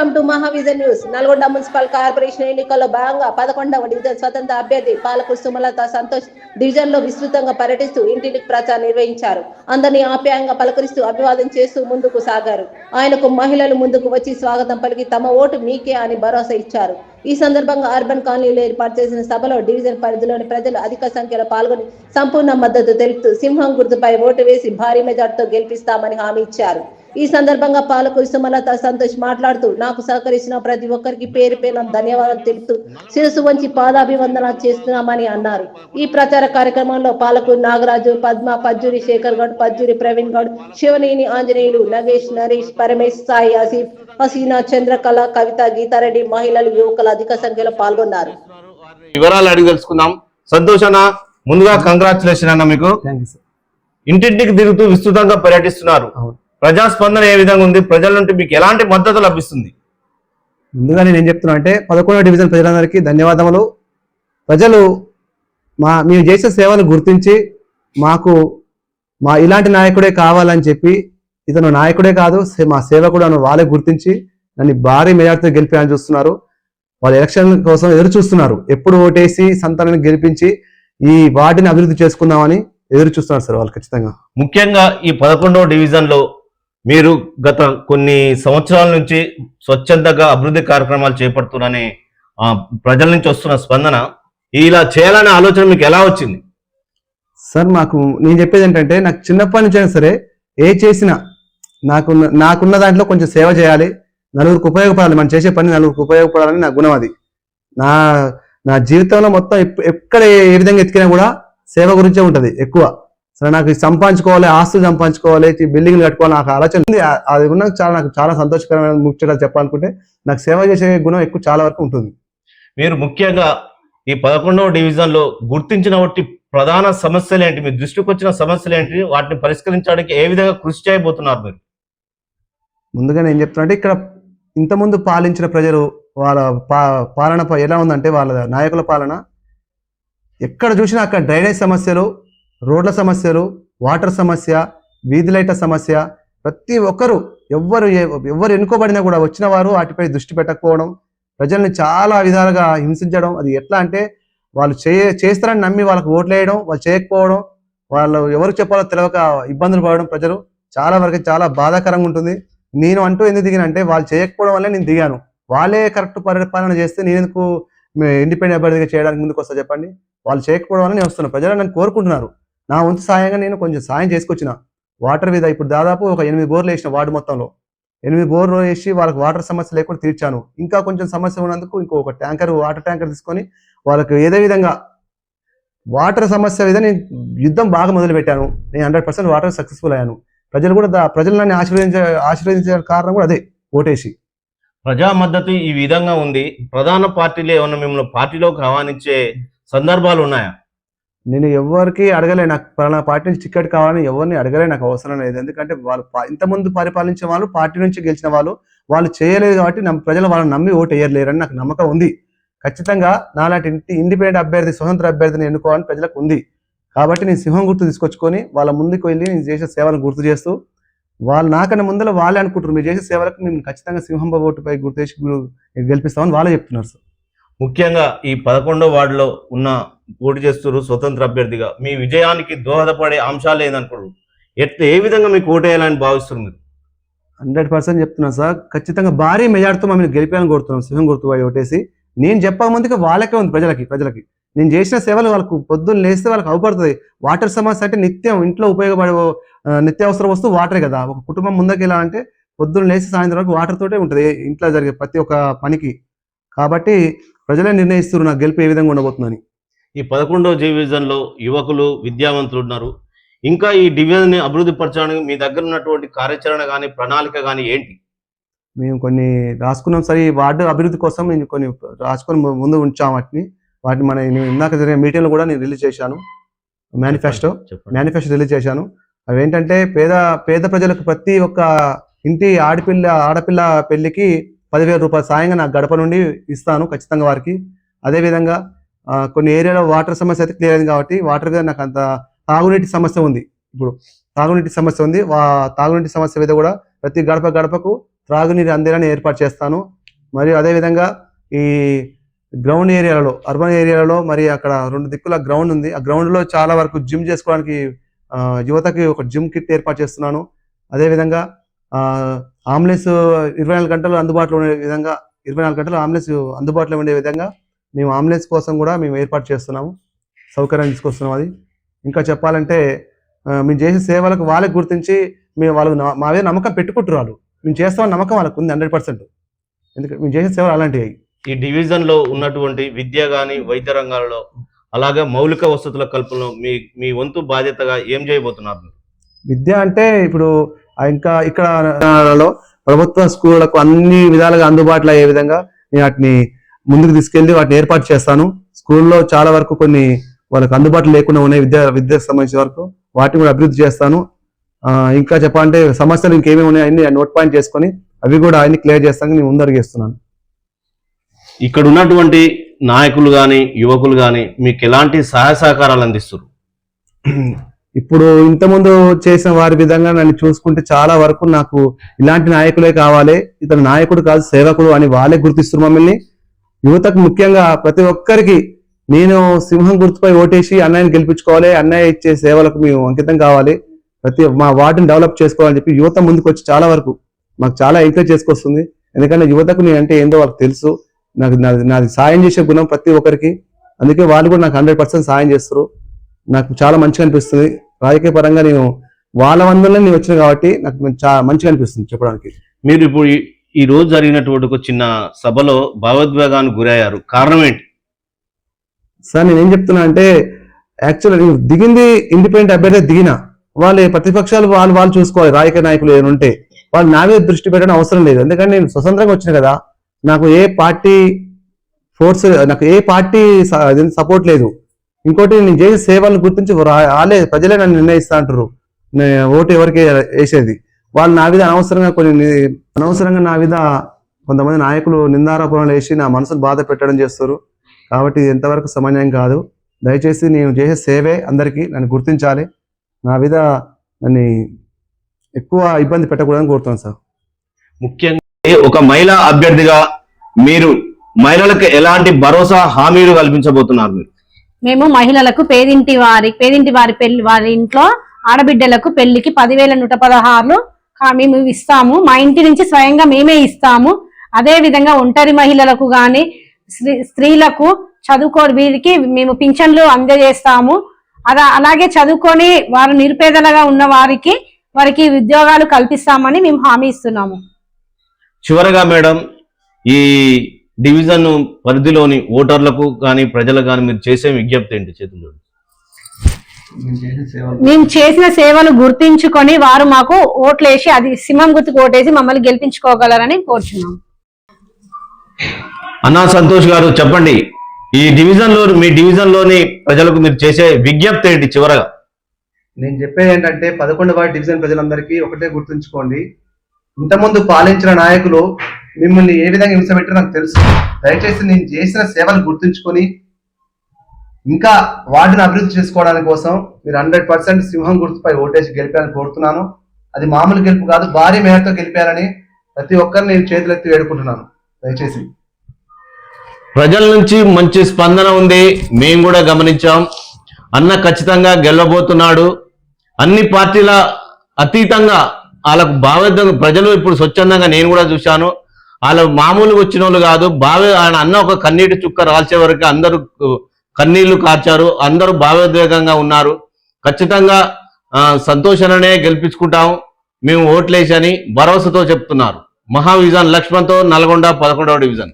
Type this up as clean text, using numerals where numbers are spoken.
Welcome to Mahavision news. Nalgonda municipal corporation ఎన్నికల్లో భాగంగా 11వ division స్వతంత్ర అభ్యర్థి పాలకు సుమలత సంతోష్ డివిజన్ లో విస్తృతంగా పర్యటిస్తూ ఇంటింటికి ప్రచారం నిర్వహించారు. అందరినీ ఆప్యాయంగా పలకరిస్తూ అభివాదం చేస్తూ ముందుకు సాగారు. ఆయనకు మహిళలు ముందుకు వచ్చి స్వాగతం పలికి తమ ఓటు మీకే అని భరోసా ఇచ్చారు. ఈ సందర్భంగా అర్బన్ కాలనీలో ఏర్పాటు చేసిన సభలో డివిజన్ పరిధిలోని ప్రజలు అధిక సంఖ్యలో పాల్గొని సంపూర్ణ మద్దతు తెలుపుతూ సింహం గుర్తుపై ఓటు వేసి భారీ మెజార్టీతో గెలిపిస్తామని హామీ ఇచ్చారు. ఈ సందర్భంగా పాలకు సుమలత సంతోష్ మాట్లాడుతూ నాకు సహకరించిన ప్రతి ఒక్కరికి పేరు పేరున ధన్యవాదాలు తెలుపుతూ శిరస్సు వంచి పాదాభివందన చేస్తున్నామని అన్నారు. ఈ ప్రచార కార్యక్రమంలో పాలకు నాగరాజు, పద్మ, పజ్జూరి శేఖర్ గౌడ్, పజ్జూరి ప్రవీణ్ గౌడ్, శివనేని ఆంజనేయులు, నగేష్, నరేష్, పరమేశ్, సాయి, ఆసిఫ్, హసీనా, చంద్రకళ, కవిత, గీతారెడ్డి, మహిళలు, యువకులు అధిక సంఖ్యలో పాల్గొన్నారు. వివరాలు అడిగి తెలుసుకుందాం. సంతోష్ అన్న, ముందుగా కంగ్రాచులేషన్ అన్న. మీకు ఇంటింటికి తిరుగుతూ విస్తృతంగా పర్యటిస్తున్నారు. ప్రజాస్పందన ఏ విధంగా ఉంది? ప్రజల నుండి మీకు ఎలాంటి మద్దతు లభిస్తుంది? ముందుగా నేను ఏం చెప్తున్నా అంటే 11వ డివిజన్ ప్రజలందరికీ ధన్యవాదములు. ప్రజలు మేము చేసే సేవలు గుర్తించి మా ఇలాంటి నాయకుడే కావాలని చెప్పి, ఇతను నాయకుడే కాదు మా సేవకుడు అని వాళ్ళే గుర్తించి నన్ను భారీ మెజార్టీతో గెలిపేయాలని చూస్తున్నారు. వాళ్ళు ఎలక్షన్ కోసం ఎదురు చూస్తున్నారు. ఎప్పుడు ఓటేసి సంతానాన్ని గెలిపించి ఈ వార్డుని అభివృద్ధి చేసుకుందామని ఎదురు చూస్తున్నారు సార్ వాళ్ళు ఖచ్చితంగా. ముఖ్యంగా ఈ 11వ డివిజన్ లో మీరు గత కొన్ని సంవత్సరాల నుంచి స్వచ్ఛందంగా అభివృద్ధి కార్యక్రమాలు చేపడుతున్నారని ప్రజల నుంచి వస్తున్న స్పందన, ఇలా చేయాలనే ఆలోచన మీకు ఎలా వచ్చింది? సార్ నేను చెప్పేది ఏంటంటే, నాకు చిన్నప్పటి నుంచి అయినా సరే ఏ చేసినా నాకున్న దాంట్లో కొంచెం సేవ చేయాలి, నలుగురికి ఉపయోగపడాలి, మనం చేసే పని నలుగురికి ఉపయోగపడాలని నా గుణం అది. నా జీవితంలో మొత్తం ఎక్కడ ఏ విధంగా ఎత్తికినా కూడా సేవ గురించే ఉంటుంది ఎక్కువ. సరే, నాకు సంపాదించుకోవాలి, ఆస్తులు సంపాదించుకోవాలి, బిల్డింగ్లు కట్టుకోవాలి, నాకు ఆలోచన ఉంది. అది ఉన్న నాకు చాలా సంతోషకరమైన ముఖ్యంగా చెప్పాలనుకుంటే నాకు సేవ చేసే గుణం ఎక్కువ చాలా వరకు ఉంటుంది. మీరు ముఖ్యంగా ఈ 11వ డివిజన్ లో గుర్తించిన వాటి ప్రధాన సమస్యలు ఏంటి? మీ దృష్టికి వచ్చిన సమస్యలు ఏంటి? వాటిని పరిష్కరించడానికి ఏ విధంగా కృషి చేయబోతున్నారు మీరు? ముందుగా నేను చెప్తున్నా అంటే, ఇక్కడ ఇంతకుముందు పాలించిన ప్రజలు వాళ్ళ పాలన ఎలా ఉందంటే, వాళ్ళ నాయకుల పాలన ఎక్కడ చూసినా అక్కడ డ్రైనేజ్ సమస్యలు, రోడ్ల సమస్యలు, వాటర్ సమస్య, వీధి లైట్ల సమస్య, ప్రతి ఒక్కరు ఎవరు ఎన్నుకోబడినా కూడా వచ్చిన వారు వాటిపై దృష్టి పెట్టకపోవడం, ప్రజల్ని చాలా విధాలుగా హింసించడం. అది ఎట్లా అంటే, వాళ్ళు చేస్తారని నమ్మి వాళ్ళకు ఓట్లు వేయడం, వాళ్ళు చేయకపోవడం, వాళ్ళు ఎవరికి చెప్పాలో తెలియక ఇబ్బందులు పడడం ప్రజలు చాలా వరకు చాలా బాధాకరంగా ఉంటుంది. నేను అంటూ ఎందుకు దిగాను అంటే, వాళ్ళు చేయకపోవడం వల్లే నేను దిగాను. వాళ్ళే కరెక్ట్ పరిపాలన చేస్తే నేను ఎందుకు ఇండిపెండెంట్ అభ్యర్థిగా చేయడానికి ముందుకు వస్తా చెప్పండి? వాళ్ళు చేయకపోవడం వల్ల నేను వస్తున్నాను. ప్రజలు నన్ను కోరుకుంటున్నారు. నా వంతు సాయంగా నేను కొంచెం సాయం చేసుకొచ్చిన. వాటర్ మీద ఇప్పుడు దాదాపు ఒక 8 బోర్లు వేసిన వార్డు మొత్తంలో 8 బోర్లు వేసి వాళ్ళకి వాటర్ సమస్య లేకుండా తీర్చాను. ఇంకా కొంచెం సమస్య ఉన్నందుకు ఇంకొక వాటర్ ట్యాంకర్ తీసుకొని వాళ్ళకి ఏదే విధంగా వాటర్ సమస్య మీద నేను యుద్ధం బాగా మొదలు పెట్టాను. నేను 100% వాటర్ సక్సెస్ఫుల్ అయ్యాను. ప్రజలు నన్ను ఆశీర్వదించే కారణం కూడా అదే, ఓటేసి. ప్రజా మద్దతు ఈ విధంగా ఉంది. ప్రధాన పార్టీలు ఏమన్నా మిమ్మల్ని పార్టీలోకి ఆహ్వానించే సందర్భాలు ఉన్నాయా? నేను ఎవరికి అడగలే. నాకు పలానా పార్టీ నుంచి టికెట్ కావాలని ఎవరిని అడగలే, నాకు అవసరం లేదు. ఎందుకంటే వాళ్ళు ఇంతకుముందు పరిపాలించే వాళ్ళు, పార్టీ నుంచి గెలిచిన వాళ్ళు చేయలేదు కాబట్టి ప్రజలు వాళ్ళని నమ్మి ఓటు వేయలేరని నాకు నమ్మకం ఉంది. ఖచ్చితంగా నాలాంటి ఇండిపెండెంట్ అభ్యర్థి, స్వతంత్ర అభ్యర్థిని ఎన్నుకోవాలని ప్రజలకు ఉంది. కాబట్టి నేను సింహం గుర్తు తీసుకొచ్చుకొని వాళ్ళ ముందుకు వెళ్ళి నేను చేసే సేవలను గుర్తు చేస్తూ, వాళ్ళు నాకన్నా ముందర వాళ్ళే అనుకుంటారు మీరు చేసే సేవలకు మేము ఖచ్చితంగా సింహం ఓటుపై గుర్తు చేసి గెలిపిస్తామని వాళ్ళే చెప్తున్నారు సార్. ముఖ్యంగా ఈ 11వ వార్డులో పోటీ చేస్తున్నారు స్వతంత్ర అభ్యర్థిగా. మీ విజయానికి దోహదపడే అంశాలు ఏదనుకోరు? ఏ విధంగా మీకు ఓటేయాలని భావిస్తున్నారు మీరు? 100% చెప్తున్నాను సార్. ఖచ్చితంగా భారీ మెజార్టీతో మమ్మల్ని గెలిపేయాలని కోరుతున్నాం. సింహం గుర్తుపై ఓటేసి నేను చెప్పక ముందుగా వాళ్ళకే ఉంది, ప్రజలకి నేను చేసిన సేవలు వాళ్ళకు పొద్దున్న లేస్తే వాళ్ళకి అవపడుతుంది. వాటర్ సమస్య అంటే నిత్యం ఇంట్లో ఉపయోగపడే నిత్యావసర వస్తువు వాటరే కదా. ఒక కుటుంబం ముందుకు ఎలా అంటే పొద్దున్న లేచి సాయంత్రం వరకు వాటర్ తోటే ఉంటుంది ఇంట్లో జరిగే ప్రతి ఒక్క పనికి. కాబట్టి ప్రజలే నిర్ణయిస్తున్నారు నాకు గెలిపి ఏ విధంగా ఉండబోతుందని. ఈ 11వ డివిజన్ లో యువకులు, విద్యావంతులు ఉన్నారు. ఇంకా ఈ డివిజన్ ని అభివృద్ధి పరచడానికి మీ దగ్గర ఉన్నటువంటి కార్యాచరణ కానీ, ప్రణాళిక కానీ ఏంటి? మేము కొన్ని రాసుకున్నాం సార్. ఈ వార్డు అభివృద్ధి కోసం మేము కొన్ని రాసుకొని ముందు ఉంచాం. వాటిని నేను ఇందాక జరిగిన మీటింగ్లో కూడా నేను రిలీజ్ చేశాను. మేనిఫెస్టో రిలీజ్ చేశాను. అవి ఏంటంటే, పేద ప్రజలకు ప్రతి ఒక్క ఇంటి ఆడపిల్ల పెళ్లికి 10,000 రూపాయల సాయంగా నాకు గడప నుండి ఇస్తాను ఖచ్చితంగా వారికి. అదేవిధంగా కొన్ని ఏరియాలో వాటర్ సమస్య అయితే క్లియర్ అయింది కాబట్టి వాటర్ మీద నాకు అంత తాగునీటి సమస్య ఉంది. ఇప్పుడు తాగునీటి సమస్య ఉంది. తాగునీటి సమస్య మీద కూడా ప్రతి గడపకు త్రాగునీరు అందేలాని ఏర్పాటు చేస్తాను. మరియు అదేవిధంగా ఈ గ్రౌండ్ ఏరియాలలో, అర్బన్ ఏరియాలలో మరి అక్కడ 2 దిక్కుల గ్రౌండ్ ఉంది. ఆ గ్రౌండ్లో చాలా వరకు జిమ్ చేసుకోవడానికి యువతకి ఒక జిమ్ కిట్ ఏర్పాటు చేస్తున్నాను. అదేవిధంగా అంబులెన్స్ 24 గంటలు అందుబాటులో ఉండే విధంగా 24 గంటలు అంబులెన్స్ అందుబాటులో ఉండే విధంగా మేము అంబులెన్స్ కోసం కూడా మేము ఏర్పాటు చేస్తున్నాము, సౌకర్యం తీసుకొస్తున్నాం. అది ఇంకా చెప్పాలంటే మేము చేసే సేవలకు వాళ్ళకి గుర్తించి మేము వాళ్ళకు మా మీద నమ్మకం పెట్టుకుంటున్నారు. మేము చేస్తామని నమ్మకం వాళ్ళకు ఉంది 100%. ఎందుకంటే మేము చేసే సేవలు అలాంటివి. ఈ డివిజన్లో ఉన్నటువంటి విద్య కానీ వైద్య రంగాలలో అలాగే మౌలిక వసతుల కల్పనలో మీ వంతు బాధ్యతగా ఏం చేయబోతున్నారు? విద్య అంటే ఇప్పుడు ఇంకా ఇక్కడ ప్రభుత్వ స్కూళ్లకు అన్ని విధాలుగా అందుబాటులో అయ్యే విధంగా నేను వాటిని ముందుకు తీసుకెళ్లి వాటిని ఏర్పాటు చేస్తాను. స్కూల్లో చాలా వరకు కొన్ని వాళ్ళకి అందుబాటులో లేకుండా ఉన్నాయి విద్యకు సంబంధించిన వరకు వాటిని కూడా అభివృద్ధి చేస్తాను. ఇంకా చెప్పాలంటే సమస్యలు ఇంకేమేమి ఉన్నాయి అన్ని నోట్ పాయింట్ చేసుకొని అవి కూడా అన్ని క్లియర్ చేస్తాను నేను ముందడుగేస్తున్నాను. ఇక్కడ ఉన్నటువంటి నాయకులు కానీ యువకులు కానీ మీకు ఎలాంటి సహాయ సహకారాలు అందిస్తారు? ఇప్పుడు ఇంతకుముందు చేసిన వారి విధంగా నన్ను చూసుకుంటే చాలా వరకు నాకు ఇలాంటి నాయకులే కావాలి, ఇతను నాయకుడు కాదు సేవకుడు అని వాళ్ళే గుర్తిస్తున్నారు మమ్మల్ని. యువతకు ముఖ్యంగా ప్రతి ఒక్కరికి నేను సింహం గుర్తుపై ఓటేసి అన్నయ్యని గెలిపించుకోవాలి, అన్నయ్య ఇచ్చే సేవలకు మేము అంకితం కావాలి, మా వార్డుని డెవలప్ చేసుకోవాలని చెప్పి యువత ముందుకు వచ్చి చాలా వరకు మాకు చాలా ఎంకరేజ్ చేసుకొస్తుంది. ఎందుకంటే యువతకు నేనంటే ఏందో వాళ్ళకి తెలుసు, నాది సాయం చేసే గుణం ప్రతి ఒక్కరికి. అందుకే వాళ్ళు కూడా నాకు 100% సాయం చేస్తారు. నాకు చాలా మంచిగా అనిపిస్తుంది. రాజకీయ పరంగా నేను వాళ్ళ వందలనే నేను వచ్చిన కాబట్టి నాకు చాలా మంచిగా అనిపిస్తుంది చెప్పడానికి. మీరు ఇప్పుడు ఈ రోజు జరిగినటువంటి ఒక చిన్న సభలో భావోద్వేగానికి గురయ్యారు, కారణం ఏంటి సార్? నేనేం చెప్తున్నా అంటే యాక్చువల్గా నేను దిగింది ఇండిపెండెంట్ అభ్యర్థి దిగిన వాళ్ళే ప్రతిపక్షాలు వాళ్ళు చూసుకోవాలి. రాజకీయ నాయకులు ఏమైనా ఉంటే వాళ్ళు నా మీద దృష్టి పెట్టడం అవసరం లేదు. ఎందుకంటే నేను స్వతంత్రంగా వచ్చిన కదా, నాకు ఏ పార్టీ ఫోర్స్, నాకు ఏ పార్టీ సపోర్ట్ లేదు. ఇంకోటి నేను చేసే సేవలను గుర్తించి వాళ్ళే ప్రజలే నన్ను నిర్ణయిస్తా అంటారు ఓటు ఎవరికి వేసేది. వాళ్ళు నా మీద అనవసరంగా నా మీద కొంతమంది నాయకులు నిందారోపణలు వేసి నా మనసును బాధ పెట్టడం చేస్తారు. కాబట్టి ఇది ఎంతవరకు సమన్వయం కాదు. దయచేసి నేను చేసే సేవే అందరికీ నన్ను గుర్తించాలి, నా మీద నన్ను ఎక్కువ ఇబ్బంది పెట్టకూడదని కోరుతున్నాను సార్. ముఖ్యంగా ఒక మహిళా అభ్యర్థిగా మీరు మహిళలకు ఎలాంటి భరోసా హామీలు కల్పించబోతున్నారు? మేము మహిళలకు పేదింటి వారి ఇంట్లో ఆడబిడ్డలకు పెళ్లికి 10,116 మేము ఇస్తాము. మా ఇంటి నుంచి స్వయంగా మేమే ఇస్తాము. అదే విధంగా ఒంటరి మహిళలకు గాని స్త్రీలకు వీరికి మేము పింఛన్లు అందజేస్తాము. అలాగే చదువుకొని వారు నిరుపేదలుగా ఉన్న వారికి ఉద్యోగాలు కల్పిస్తామని మేము హామీ ఇస్తున్నాము. చివరగా మేడం, ఈ డివిజన్ పరిధిలోని ఓటర్లకు కానీ ప్రజలకు కానీ మీరు చేసే విజ్ఞప్తి ఏంటి? చేతుల్లో మేము చేసిన సేవలు గుర్తించుకొని వారు మాకు ఓట్లేసి అది సింహం గుర్తుకు ఓటేసి మమ్మల్ని గెలిపించుకోగలరని కోరుచున్నాం. అన్నా సంతోష్ గారు చెప్పండి, మీ డివిజన్ లోని ప్రజలకు మీరు చేసే విజ్ఞప్తి ఏంటి? చివరగా నేను చెప్పేది ఏంటంటే 11వ వార్డు డివిజన్ ప్రజలందరికీ ఒకటే గుర్తుంచుకోండి, ఇంతకుముందు పాలించిన నాయకులు మిమ్మల్ని ఏ విధంగా హింస పెట్టారో నాకు తెలుసు. దయచేసి నేను చేసిన సేవలు గుర్తుంచుకొని ఇంకా వార్డును అభివృద్ధి చేసుకోవడానికి కోసం మీరు 100% సింహం గుర్తుపై ఓటేసి గెలిపాలని కోరుతున్నాను. అది మామూలు గెలుపు కాదు, భారీ మేరతో గెలిపారని ప్రతి ఒక్కరిని నేను చేతులెత్తి వేడుకుంటున్నాను. దయచేసి ప్రజల నుంచి మంచి స్పందన ఉంది, మేము కూడా గమనించాం. అన్న ఖచ్చితంగా గెలవబోతున్నాడు. అన్ని పార్టీల అతీతంగా వాళ్ళకు భావోద్వేగం ప్రజలు ఇప్పుడు స్వచ్ఛందంగా నేను కూడా చూశాను. వాళ్ళు మామూలుగా వచ్చిన వాళ్ళు కాదు. ఆయన అన్న ఒక కన్నీటి చుక్క రాల్చే వరకు అందరూ కన్నీళ్లు కార్చారు, అందరూ భావోద్వేగంగా ఉన్నారు. ఖచ్చితంగా సంతోషాలనే గెలిపించుకుంటాం మేము ఓట్లేసి అని భరోసాతో చెప్తున్నారు. మహావిజన్ లక్ష్మణ్తో, నల్గొండ 11వ డివిజన్.